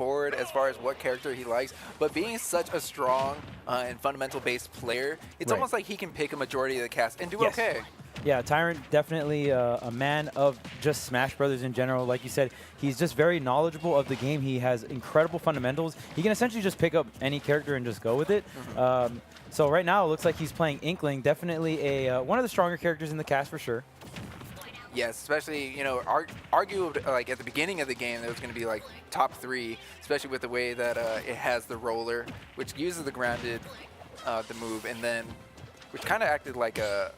board as far as what character he likes, but being such a strong and fundamental-based player, it's almost like he can pick a majority of the cast and do okay. Yeah, Tyrant definitely a man of just Smash Brothers in general. Like you said, he's just very knowledgeable of the game. He has incredible fundamentals. He can essentially just pick up any character and just go with it. So right now, it looks like he's playing Inkling, definitely one of the stronger characters in the cast for sure. Yes, especially, you know, argued like at the beginning of the game, there was going to be like top 3, especially with the way that it has the roller, which uses the grounded, the move, and then which kind of acted like a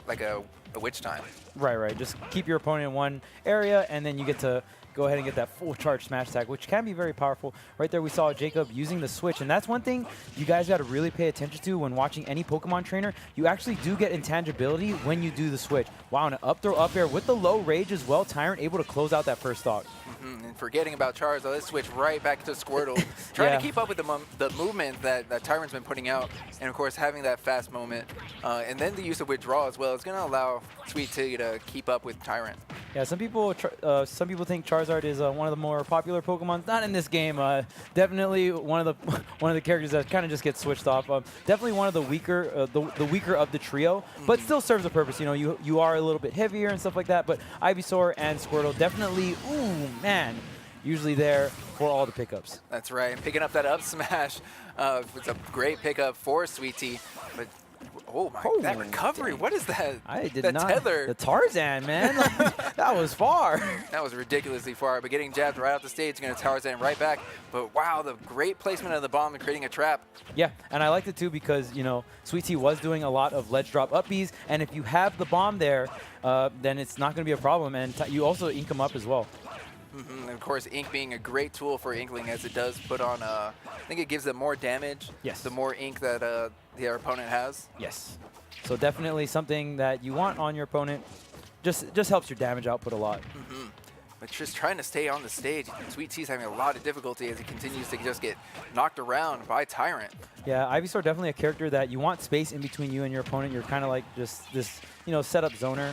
witch time. Right. Just keep your opponent in one area, and then you get to go ahead and get that full charge smash attack, which can be very powerful. Right there, we saw Jacob using the switch, and that's one thing you guys got to really pay attention to when watching any Pokemon trainer. You actually do get intangibility when you do the switch. Wow, and an up throw up air with the low rage as well. Tyrant able to close out that first stock. And forgetting about Charizard, let's switch right back to Squirtle. Trying to keep up with the movement that Tyrant's been putting out, and of course having that fast moment, and then the use of withdrawal as well is going to allow SweetT to keep up with Tyrant. Yeah, some people think Charizard is one of the more popular Pokemon. Not in this game. Definitely one of the characters that kind of just gets switched off. Definitely one of the weaker the weaker of the trio, but still serves a purpose. You know, you are a little bit heavier and stuff like that. But Ivysaur and Squirtle definitely, ooh man, usually there for all the pickups. That's right. Picking up that up smash, it's a great pickup for SweetT, but. Oh my! That recovery! Dang. What is that? I did that not. Tether. The Tarzan, man. That was far. That was ridiculously far. But getting jabbed right off the stage, going to Tarzan right back. But wow, the great placement of the bomb and creating a trap. Yeah, and I liked it too because you know SweetT was doing a lot of ledge drop up Bs, and if you have the bomb there, then it's not going to be a problem. And you also ink them up as well. And of course, Ink being a great tool for Inkling, as it does put on, I think it gives them more damage. Yes. The more ink that their opponent has. Yes. So definitely something that you want on your opponent. Just helps your damage output a lot. But just trying to stay on the stage, SweetT's having a lot of difficulty as he continues to just get knocked around by Tyrant. Yeah, Ivysaur definitely a character that you want space in between you and your opponent. You're kind of like just this, you know, setup zoner.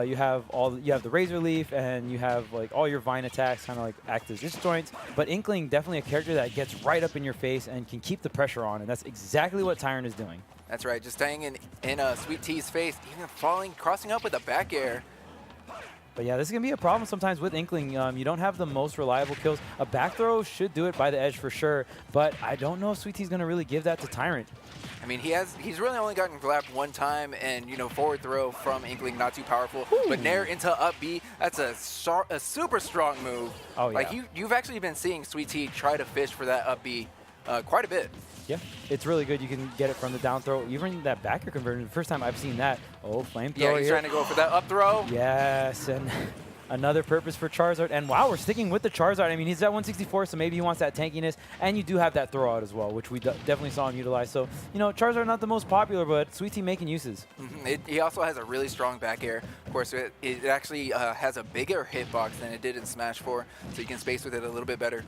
You have the Razor Leaf and you have like all your Vine attacks kind of like act as disjoints. But Inkling definitely a character that gets right up in your face and can keep the pressure on, and that's exactly what Tyrant is doing. That's right, just staying in SweetT's face, even crossing up with a back air. But yeah, this is going to be a problem sometimes with Inkling. You don't have the most reliable kills. A back throw should do it by the edge for sure, but I don't know if SweetT's going to really give that to Tyrant. I mean, he's really only gotten grabbed one time, and, you know, forward throw from Inkling, not too powerful. Ooh. But Nair into up B, that's a super strong move. Oh, yeah. Like, you've actually been seeing SweetT try to fish for that up B quite a bit. Yeah, it's really good. You can get it from the down throw. Even that back air conversion, the first time I've seen that. Oh, flamethrower. Yeah, he's trying to go for that up throw. Yes, and another purpose for Charizard. And wow, we're sticking with the Charizard. I mean, he's at 164, so maybe he wants that tankiness. And you do have that throw out as well, which we definitely saw him utilize. So, you know, Charizard not the most popular, but SweetT making uses. He also has a really strong back air. Of course, it actually has a bigger hitbox than it did in Smash 4, so you can space with it a little bit better.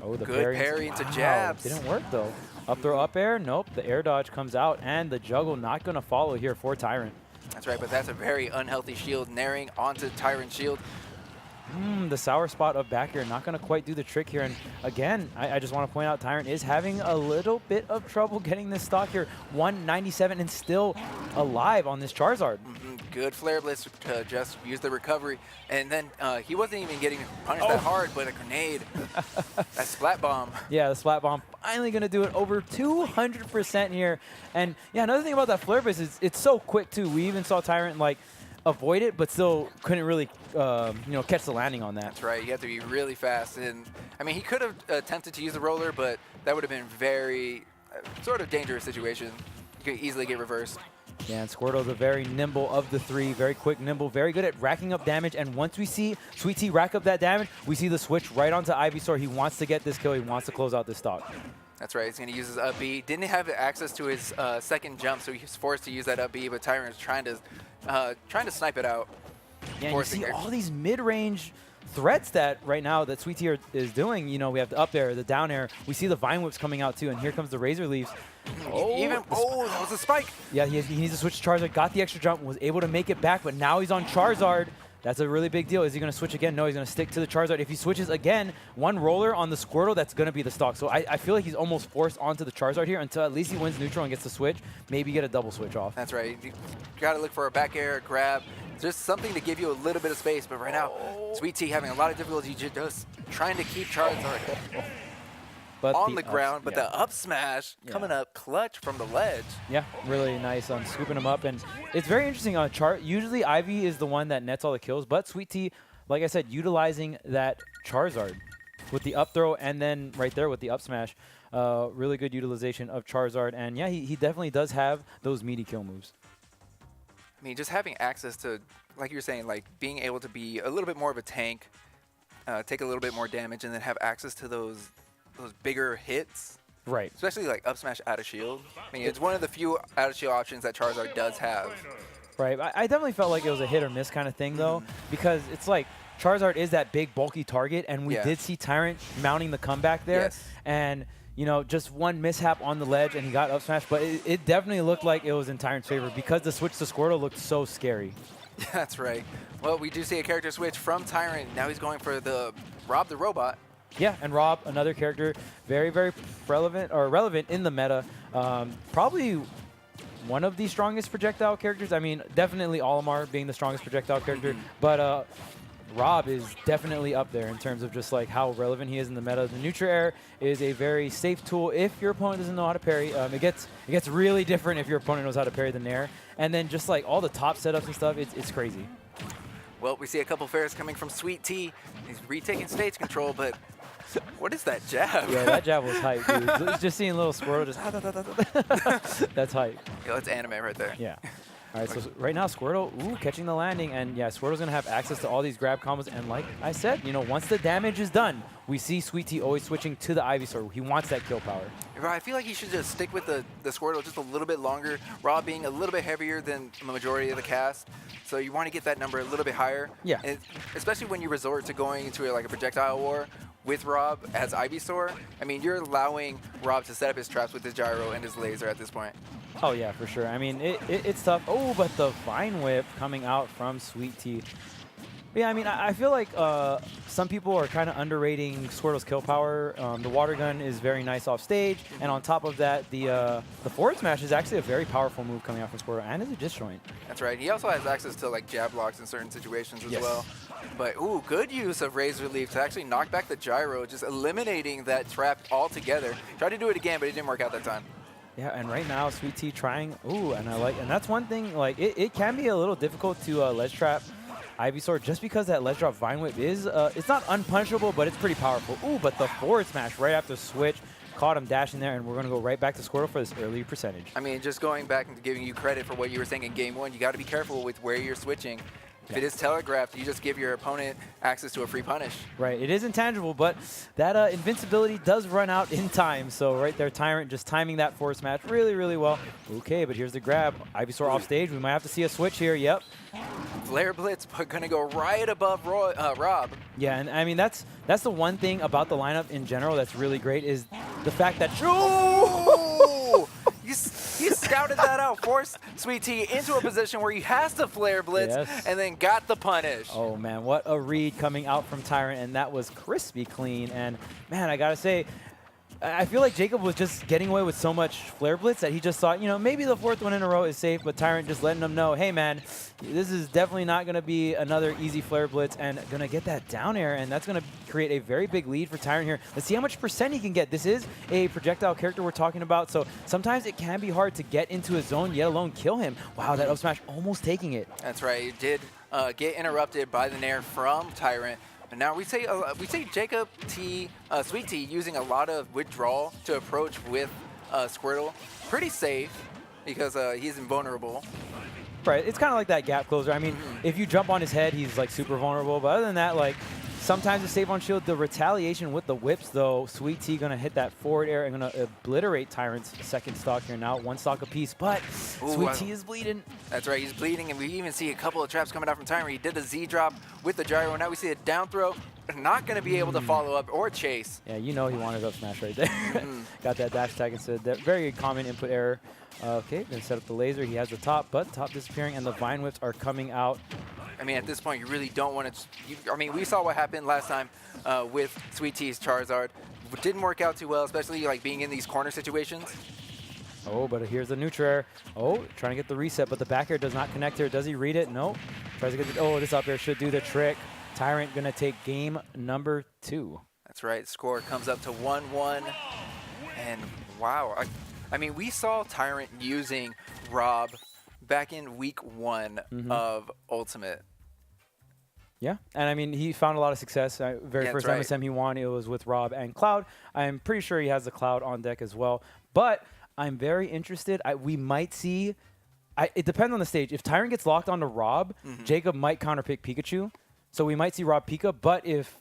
Oh, the good parry into jabs. Didn't work, though. Up throw, up air. Nope, the air dodge comes out, and the juggle not going to follow here for Tyrant. That's right, but that's a very unhealthy shield, nairing onto Tyrant's shield. The sour spot of back air not going to quite do the trick here. And again, I just want to point out Tyrant is having a little bit of trouble getting this stock here. 197 and still alive on this Charizard. Good Flare Blitz to just use the recovery. And then he wasn't even getting punished that hard, but a grenade. That Splat Bomb. Yeah, the Splat Bomb finally going to do it over 200% here. And yeah, another thing about that Flare Blitz is it's so quick too. We even saw Tyrant like avoid it, but still couldn't really, you know, catch the landing on that. That's right. You have to be really fast. And I mean, he could have attempted to use the roller, but that would have been very sort of dangerous situation. You could easily get reversed. Yeah, and Squirtle's a very nimble of the three, very quick, nimble, very good at racking up damage. And once we see SweetT rack up that damage, we see the switch right onto Ivysaur. He wants to get this kill. He wants to close out this stock. That's right. He's going to use his up B. Didn't have access to his second jump, so he was forced to use that up B. But Tyrant is trying to snipe it out. Yeah, you see all these mid-range threats that right now that SweetT is doing. You know, we have the up air, the down air. We see the Vine Whips coming out too, and here comes the Razor Leaves. That was a spike. Yeah, he needs to switch to Charizard. Got the extra jump, was able to make it back, but now he's on Charizard. That's a really big deal. Is he going to switch again? No, he's going to stick to the Charizard. If he switches again, one roller on the Squirtle, that's going to be the stock. So I feel like he's almost forced onto the Charizard here until at least he wins neutral and gets the switch. Maybe get a double switch off. That's right. You got to look for a back air, grab, just something to give you a little bit of space. But right now, SweetT having a lot of difficulty just trying to keep Charizard but on the ground. But the up smash coming up clutch from the ledge. Yeah, really nice on scooping him up. And it's very interesting on chart. Usually Ivy is the one that nets all the kills, but SweetT, like I said, utilizing that Charizard with the up throw and then right there with the up smash. Really good utilization of Charizard. And yeah, he definitely does have those meaty kill moves. I mean, just having access to, like you were saying, like being able to be a little bit more of a tank, take a little bit more damage, and then have access to those bigger hits. Right. Especially like up smash out of shield. I mean, it's one of the few out of shield options that Charizard does have. Right. I definitely felt like it was a hit or miss kind of thing, though, because it's like Charizard is that big, bulky target, and we did see Tyrant mounting the comeback there. Yes. And, you know, just one mishap on the ledge, and he got up smash, but it definitely looked like it was in Tyrant's favor because the switch to Squirtle looked so scary. That's right. Well, we do see a character switch from Tyrant. Now he's going for the Rob the Robot. Yeah, and Rob, another character, very, very relevant in the meta. Probably one of the strongest projectile characters. I mean, definitely Olimar being the strongest projectile character, but Rob is definitely up there in terms of just like how relevant he is in the meta. The neutral air is a very safe tool if your opponent doesn't know how to parry. It gets really different if your opponent knows how to parry the nair. And then just like all the top setups and stuff, it's crazy. Well, we see a couple fairs coming from SweetT. He's retaking stage control, but what is that jab? Yeah, that jab was hype, dude. Just seeing little Squirtle just that's hype. Yo, it's anime right there. Yeah. All right, so right now Squirtle, catching the landing, and yeah, Squirtle's gonna have access to all these grab combos, and like I said, you know, once the damage is done, we see SweetT always switching to the Ivysaur. He wants that kill power. I feel like he should just stick with the Squirtle just a little bit longer. Rob being a little bit heavier than the majority of the cast, so you want to get that number a little bit higher. Yeah. And especially when you resort to going into like a projectile war with Rob as Ivysaur. I mean, you're allowing Rob to set up his traps with his gyro and his laser at this point. Oh yeah, for sure. I mean, it's tough. Oh, but the Vine Whip coming out from SweetT. Yeah, I mean, I feel like some people are kind of underrating Squirtle's kill power. The water gun is very nice off stage, and on top of that, the forward smash is actually a very powerful move coming out from Squirtle, and it's a disjoint. That's right. He also has access to like jab blocks in certain situations as well. But ooh, good use of Razor Leaf to actually knock back the gyro, just eliminating that trap altogether. Tried to do it again, but it didn't work out that time. Yeah, and right now SweetT trying. Ooh, and that's one thing. Like it can be a little difficult to ledge trap Ivysaur just because that ledge drop Vine Whip is it's not unpunishable, but it's pretty powerful. Ooh, but the forward smash right after switch caught him dashing there, and we're gonna go right back to Squirtle for this early percentage. I mean, just going back and giving you credit for what you were saying in game one, you got to be careful with where you're switching. If it is telegraphed, you just give your opponent access to a free punish. Right, it is intangible, but that invincibility does run out in time. So right there, Tyrant just timing that forward smash really, really well. Okay, but here's the grab. Ivysaur off stage. We might have to see a switch here. Yep. Flare Blitz, but going to go right above Rob. Yeah, and I mean, that's the one thing about the lineup in general that's really great is the fact that... Oh! He scouted that out, forced SweetT into a position where he has to Flare Blitz, and then got the punish. Oh, man, what a read coming out from Tyrant, and that was crispy clean. And, man, I got to say, I feel like Jacob was just getting away with so much Flare Blitz that he just thought, you know, maybe the fourth one in a row is safe, but Tyrant just letting him know, hey, man, this is definitely not going to be another easy Flare Blitz, and going to get that down air, and that's going to create a very big lead for Tyrant here. Let's see how much percent he can get. This is a projectile character we're talking about, so sometimes it can be hard to get into his zone, yet alone kill him. Wow, that up smash almost taking it. That's right. He did get interrupted by the nair from Tyrant. And now we say Jacob SweetT using a lot of withdrawal to approach with Squirtle. Pretty safe because he's invulnerable. Right, it's kind of like that gap closer. I mean, if you jump on his head, he's like super vulnerable. But other than that, like sometimes it's safe on shield. The retaliation with the whips, though, SweetT gonna hit that forward air and gonna obliterate Tyrant's second stock here now. One stock apiece, but SweetT is bleeding. That's right, he's bleeding, and we even see a couple of traps coming out from Tyrant. He did a Z drop with the gyro, and now we see a down throw. Not gonna be able to follow up or chase. Yeah, you know he wanted up smash right there. Got that dash attack instead. That very common input error. Okay, then set up the laser. He has the top, but top disappearing, and the Vine Whips are coming out I mean, at this point, you really don't want to. I mean, we saw what happened last time with SweetT's Charizard. It didn't work out too well, especially like being in these corner situations. Oh, but here's the neutral air. Oh, trying to get the reset, but the back air does not connect here. Does he read it? Nope. Tries to get the, oh, this up air should do the trick. Tyrant gonna take game number 2. That's right. Score comes up to 1-1. And wow, I mean, we saw Tyrant using Rob back in week 1 of Ultimate. Yeah, and I mean, he found a lot of success. Very Yeah, first right. MSM he won, it was with Rob and Cloud. I'm pretty sure he has the Cloud on deck as well. But I'm very interested. We might see, it depends on the stage. If Tyrant gets locked onto Rob, Jacob might counterpick Pikachu. So we might see Rob Pika, but if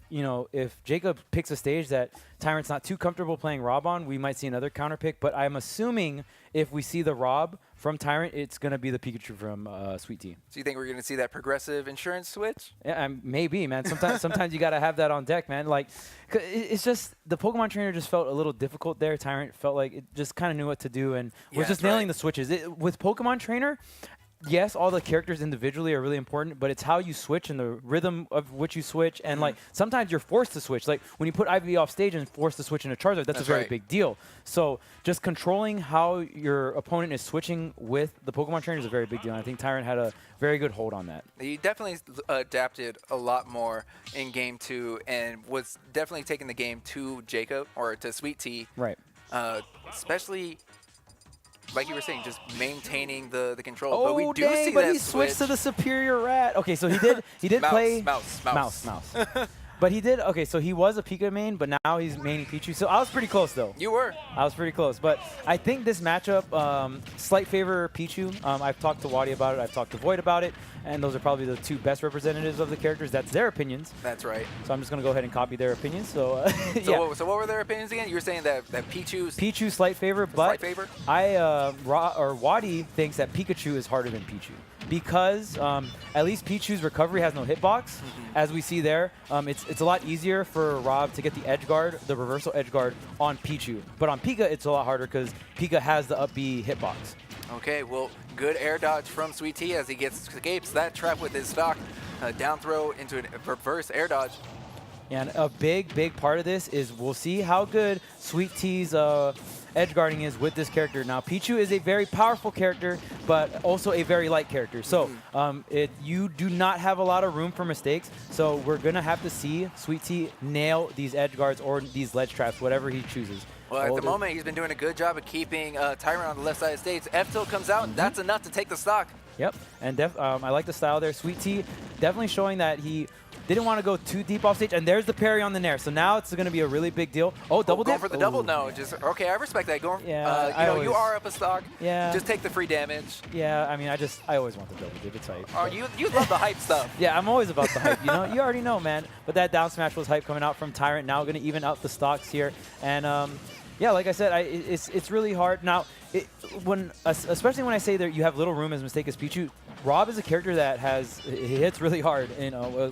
Jacob picks a stage that Tyrant's not too comfortable playing Rob on, we might see another counter pick. But I'm assuming if we see the Rob from Tyrant, it's going to be the Pikachu from SweetT. So you think we're going to see that progressive insurance switch? Yeah, maybe, man. Sometimes you got to have that on deck, man. Like, it's just the Pokemon trainer just felt a little difficult there. Tyrant felt like it just kind of knew what to do and was just nailing the switches. With Pokemon trainer, yes, all the characters individually are really important, but it's how you switch and the rhythm of which you switch. And like sometimes you're forced to switch. Like when you put IV off stage and forced to switch into Charizard, that's a very big deal. So just controlling how your opponent is switching with the Pokemon trainer is a very big deal. And I think Tyrant had a very good hold on that. He definitely adapted a lot more in Game 2 and was definitely taking the game to Jacob or to SweetT. Right. Especially, like you were saying, just maintaining the control. Oh, but we do dang, see but that he switched to the superior rat. Okay, so he did mouse, play mouse. But he did, okay, so he was a Pika main, but now he's maining Pichu. So I was pretty close, though. You were. I was pretty close. But I think this matchup, slight favor Pichu. I've talked to Wadi about it. I've talked to Void about it. And those are probably the 2 best representatives of the characters. That's their opinions. That's right. So I'm just going to go ahead and copy their opinions. So, so what were their opinions again? You were saying that Pichu slight favor, but slight favor? Wadi thinks that Pikachu is harder than Pichu. Because at least Pichu's recovery has no hitbox, as we see there. It's a lot easier for Rob to get the edge guard, the reversal edge guard, on Pichu. But on Pika, it's a lot harder because Pika has the up B hitbox. Okay, well, good air dodge from SweetT as he escapes that trap with his stock. Down throw into a reverse air dodge. And a big part of this is we'll see how good SweetT's edge guarding is with this character. Now, Pichu is a very powerful character, but also a very light character. So you do not have a lot of room for mistakes. So we're going to have to see SweetT nail these edge guards or these ledge traps, whatever he chooses. Well, at the moment, he's been doing a good job of keeping Tyrant on the left side of the stage. F-tilt comes out, and that's enough to take the stock. Yep, and I like the style there. SweetT definitely showing that he didn't want to go too deep off stage, and there's the parry on the nair. So now it's going to be a really big deal. Oh, double dip? Going for the double? No, just, okay, I respect that. Going, you are up a stock. Yeah. Just take the free damage. Yeah, I mean, I always want the double dip. It's hype. Oh, you love the hype stuff. Yeah, I'm always about the hype. You already know, man. But that down smash was hype coming out from Tyrant. Now going to even out the stocks here. And yeah, like I said, it's really hard. Now, especially when I say that you have little room as mistake as Pichu, Rob is a character that he hits really hard,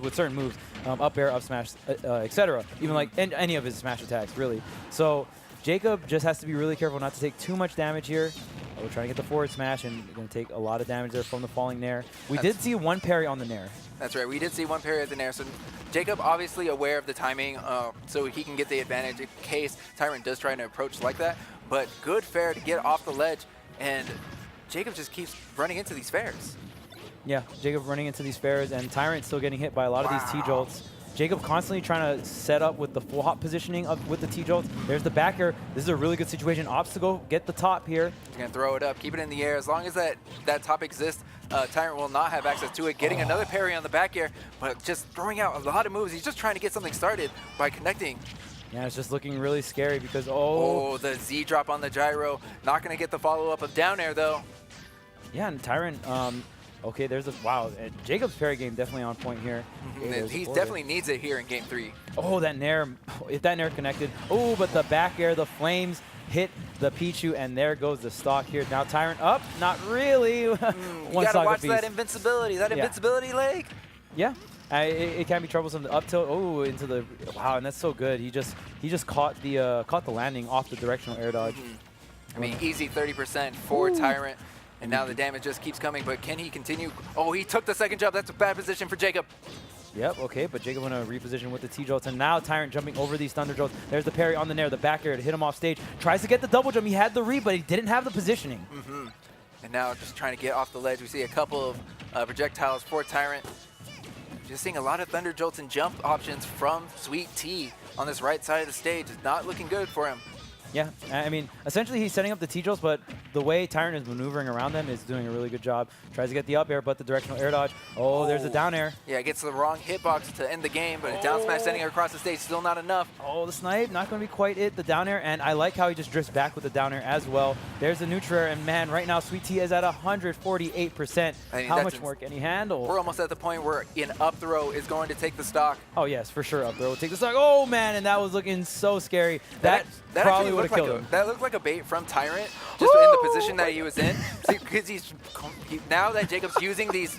with certain moves, up air, up smash, etc. Even like any of his smash attacks, really. So Jacob just has to be really careful not to take too much damage here. We're trying to get the forward smash, and going to take a lot of damage there from the falling nair. We did see one parry on the nair. That's right. We did see one parry at the nair. So Jacob obviously aware of the timing, so he can get the advantage in case Tyrant does try to approach like that. But good fair to get off the ledge, and Jacob just keeps running into these fairs. Yeah, Jacob running into these fairs, and Tyrant still getting hit by a lot of these T-jolts. Jacob constantly trying to set up with the full hop positioning with the T-jolts. There's the back air. This is a really good situation. Opts to go get the top here. He's going to throw it up, keep it in the air. As long as that top exists, Tyrant will not have access to it. Getting another parry on the back air, but just throwing out a lot of moves. He's just trying to get something started by connecting. Yeah, it's just looking really scary because, the Z drop on the gyro. Not going to get the follow-up of down air, though. Yeah, and Tyrant, okay, there's a, wow, Jacob's parry game definitely on point here. He definitely needs it here in Game 3. Oh, that nair, if that nair connected. Oh, but the back air, the flames hit the Pichu, and there goes the stock here. Now Tyrant up, not really. You gotta watch that invincibility, invincibility leg. Yeah. It can be troublesome to up tilt. Oh, into the wow, and that's so good. He just caught the landing off the directional air dodge. I mean, easy 30% for Tyrant. And now the damage just keeps coming, but can he continue? Oh, he took the second jump. That's a bad position for Jacob. Yep, okay, but Jacob going to reposition with the T-Jolts, and now Tyrant jumping over these Thunder Jolts. There's the parry on the nair, the back air to hit him off stage. Tries to get the double jump. He had the read, but he didn't have the positioning. And now just trying to get off the ledge. We see a couple of projectiles for Tyrant. Just seeing a lot of Thunder Jolts and jump options from SweetT on this right side of the stage. It's not looking good for him. Yeah, I mean, essentially he's setting up the T-Jolts, but the way Tyrant is maneuvering around them is doing a really good job. Tries to get the up air, but the directional air dodge. Oh, there's a down air. Yeah, gets the wrong hitbox to end the game, but a down smash sending her across the stage, still not enough. Oh, the snipe, not going to be quite it. The down air, and I like how he just drifts back with the down air as well. There's the neutral air, and man, right now SweetT is at 148%. I mean, how much more can he handle? We're almost at the point where an up throw is going to take the stock. Oh, yes, for sure. Up throw will take the stock. Oh, man, and that was looking so scary. That probably would have killed him. That looked like a bait from Tyrant, just in the position that he was in. Because now that Jacob's using these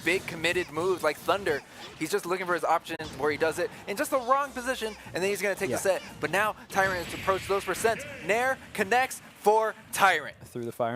big committed moves like Thunder, he's just looking for his options where he does it in just the wrong position, and then he's going to take the set. But now Tyrant has approached those percents. Nair connects for Tyrant. Through the fire.